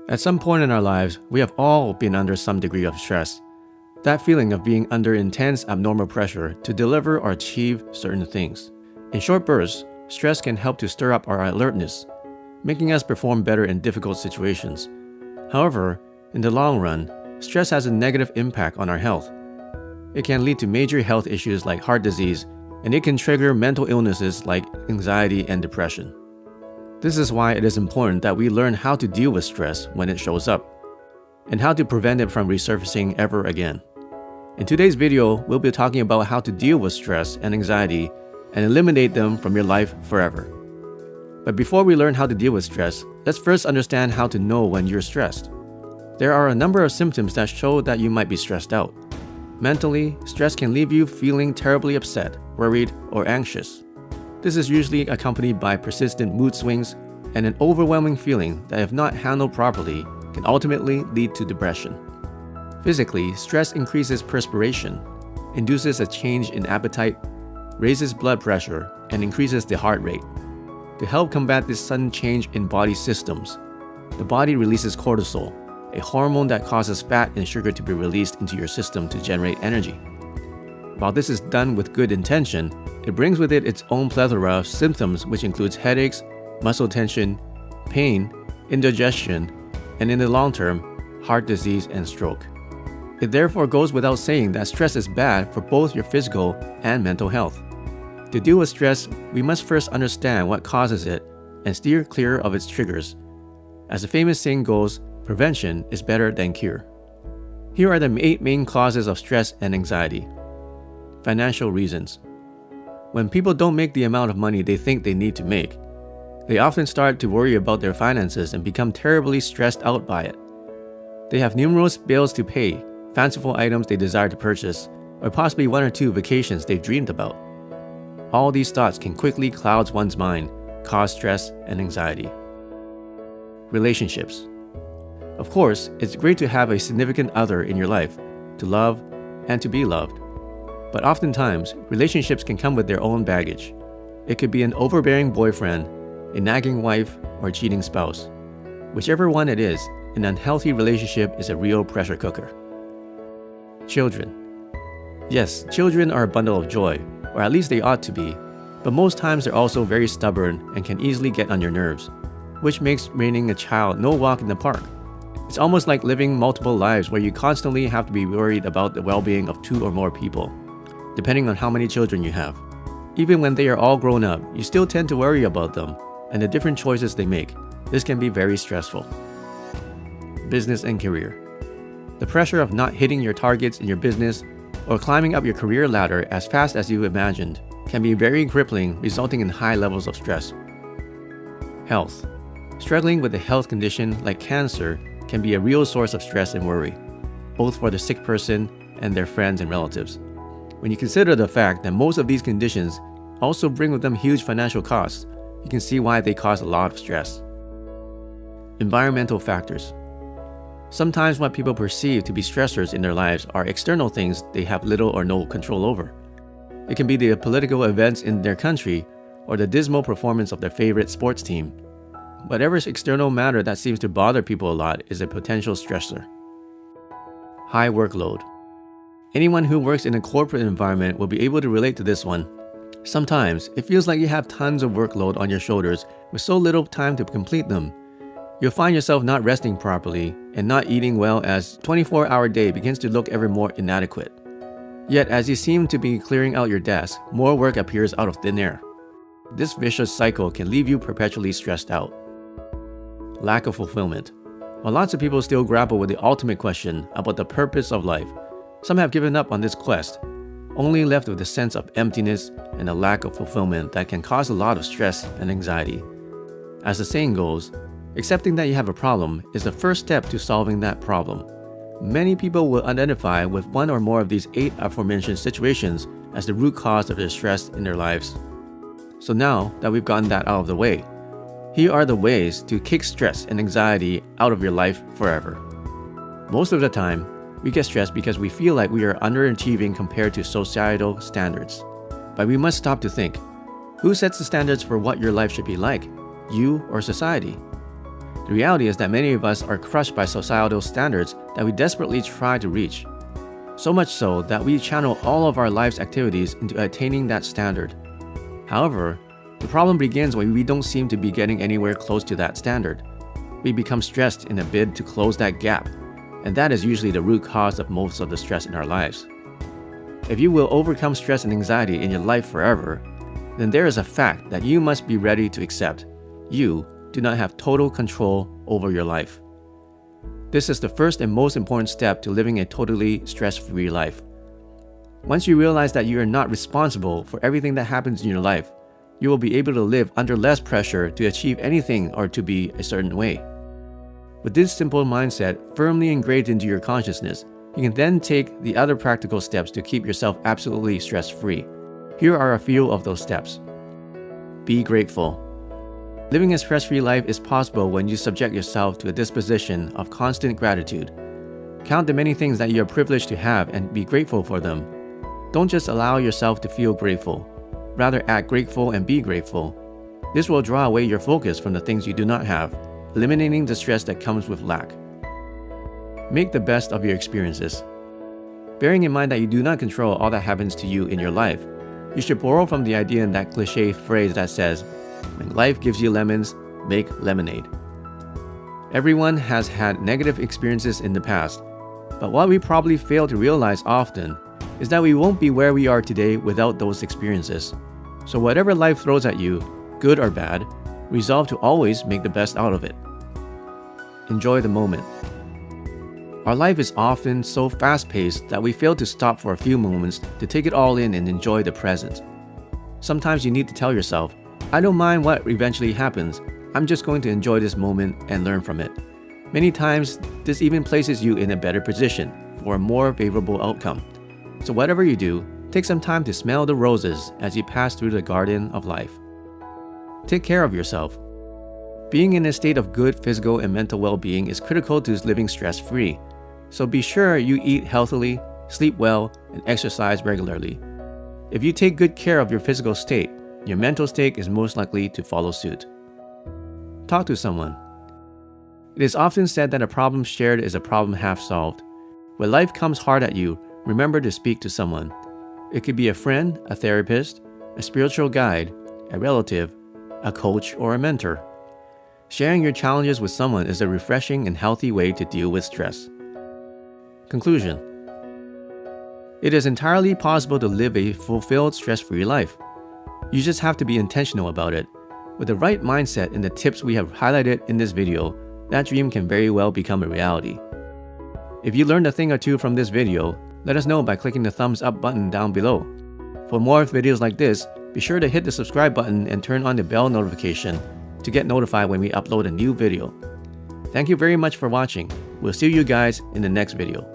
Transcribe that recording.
At some point in our lives, we have all been under some degree of stress. That feeling of being under intense abnormal pressure to deliver or achieve certain things. In short bursts, stress can help to stir up our alertness, making us perform better in difficult situations. However, in the long run, stress has a negative impact on our health. It can lead to major health issues like heart disease, and it can trigger mental illnesses like anxiety and depression. This is why it is important that we learn how to deal with stress when it shows up, and how to prevent it from resurfacing ever again. In today's video, we'll be talking about how to deal with stress and anxiety and eliminate them from your life forever. But before we learn how to deal with stress, let's first understand how to know when you're stressed. There are a number of symptoms that show that you might be stressed out. Mentally, stress can leave you feeling terribly upset, worried, or anxious. This is usually accompanied by persistent mood swings and an overwhelming feeling that if not handled properly, can ultimately lead to depression. Physically, stress increases perspiration, induces a change in appetite, raises blood pressure, and increases the heart rate. To help combat this sudden change in body systems, the body releases cortisol, a hormone that causes fat and sugar to be released into your system to generate energy. While this is done with good intention, it brings with it its own plethora of symptoms, which includes headaches, muscle tension, pain, indigestion, and in the long term, heart disease and stroke. It therefore goes without saying that stress is bad for both your physical and mental health. To deal with stress, we must first understand what causes it and steer clear of its triggers. As the famous saying goes, prevention is better than cure. Here are the 8 main causes of stress and anxiety. Financial reasons. When people don't make the amount of money they think they need to make, they often start to worry about their finances and become terribly stressed out by it. They have numerous bills to pay, fanciful items they desire to purchase, or possibly 1 or 2 vacations they've dreamed about. All these thoughts can quickly cloud one's mind, cause stress and anxiety. Relationships. Of course, it's great to have a significant other in your life, to love and to be loved. But oftentimes, relationships can come with their own baggage. It could be an overbearing boyfriend, a nagging wife, or a cheating spouse. Whichever one it is, an unhealthy relationship is a real pressure cooker. Children. Yes, children are a bundle of joy, or at least they ought to be, but most times they're also very stubborn and can easily get on your nerves, which makes raising a child no walk in the park. It's almost like living multiple lives where you constantly have to be worried about the well-being of 2 or more people, depending on how many children you have. Even when they are all grown up, you still tend to worry about them and the different choices they make. This can be very stressful. Business and career. The pressure of not hitting your targets in your business or climbing up your career ladder as fast as you imagined can be very crippling, resulting in high levels of stress. Health. Struggling with a health condition like cancer can be a real source of stress and worry, both for the sick person and their friends and relatives. When you consider the fact that most of these conditions also bring with them huge financial costs, you can see why they cause a lot of stress. Environmental factors. Sometimes what people perceive to be stressors in their lives are external things they have little or no control over. It can be the political events in their country or the dismal performance of their favorite sports team. Whatever external matter that seems to bother people a lot is a potential stressor. High workload. Anyone who works in a corporate environment will be able to relate to this one. Sometimes, it feels like you have tons of workload on your shoulders with so little time to complete them. You'll find yourself not resting properly and not eating well as 24-hour day begins to look ever more inadequate. Yet as you seem to be clearing out your desk, more work appears out of thin air. This vicious cycle can leave you perpetually stressed out. Lack of fulfillment. While lots of people still grapple with the ultimate question about the purpose of life, some have given up on this quest, only left with a sense of emptiness and a lack of fulfillment that can cause a lot of stress and anxiety. As the saying goes, accepting that you have a problem is the first step to solving that problem. Many people will identify with 1 or more of these 8 aforementioned situations as the root cause of their stress in their lives. So now that we've gotten that out of the way, here are the ways to kick stress and anxiety out of your life forever. Most of the time, we get stressed because we feel like we are underachieving compared to societal standards. But we must stop to think, who sets the standards for what your life should be like? You or society? The reality is that many of us are crushed by societal standards that we desperately try to reach. So much so that we channel all of our life's activities into attaining that standard. However, the problem begins when we don't seem to be getting anywhere close to that standard. We become stressed in a bid to close that gap, and that is usually the root cause of most of the stress in our lives. If you will overcome stress and anxiety in your life forever, then there is a fact that you must be ready to accept. You do not have total control over your life. This is the first and most important step to living a totally stress-free life. Once you realize that you are not responsible for everything that happens in your life, you will be able to live under less pressure to achieve anything or to be a certain way. With this simple mindset firmly engraved into your consciousness, you can then take the other practical steps to keep yourself absolutely stress-free. Here are a few of those steps. Be grateful. Living a stress-free life is possible when you subject yourself to a disposition of constant gratitude. Count the many things that you are privileged to have and be grateful for them. Don't just allow yourself to feel grateful. Rather, act grateful and be grateful. This will draw away your focus from the things you do not have, eliminating the stress that comes with lack. Make the best of your experiences. Bearing in mind that you do not control all that happens to you in your life, you should borrow from the idea in that cliché phrase that says, "When life gives you lemons, make lemonade." Everyone has had negative experiences in the past, but what we probably fail to realize often is that we won't be where we are today without those experiences. So whatever life throws at you, good or bad, resolve to always make the best out of it. Enjoy the moment. Our life is often so fast-paced that we fail to stop for a few moments to take it all in and enjoy the present. Sometimes you need to tell yourself, "I don't mind what eventually happens. I'm just going to enjoy this moment and learn from it." Many times, this even places you in a better position for a more favorable outcome. So whatever you do, take some time to smell the roses as you pass through the garden of life. Take care of yourself. Being in a state of good physical and mental well-being is critical to living stress-free. So be sure you eat healthily, sleep well, and exercise regularly. If you take good care of your physical state, your mental state is most likely to follow suit. Talk to someone. It is often said that a problem shared is a problem half solved. When life comes hard at you, remember to speak to someone. It could be a friend, a therapist, a spiritual guide, a relative, a coach, or a mentor. Sharing your challenges with someone is a refreshing and healthy way to deal with stress. Conclusion. It is entirely possible to live a fulfilled, stress-free life. You just have to be intentional about it. With the right mindset and the tips we have highlighted in this video, that dream can very well become a reality. If you learned a thing or two from this video, let us know by clicking the thumbs up button down below. For more videos like this, be sure to hit the subscribe button and turn on the bell notification to get notified when we upload a new video. Thank you very much for watching. We'll see you guys in the next video.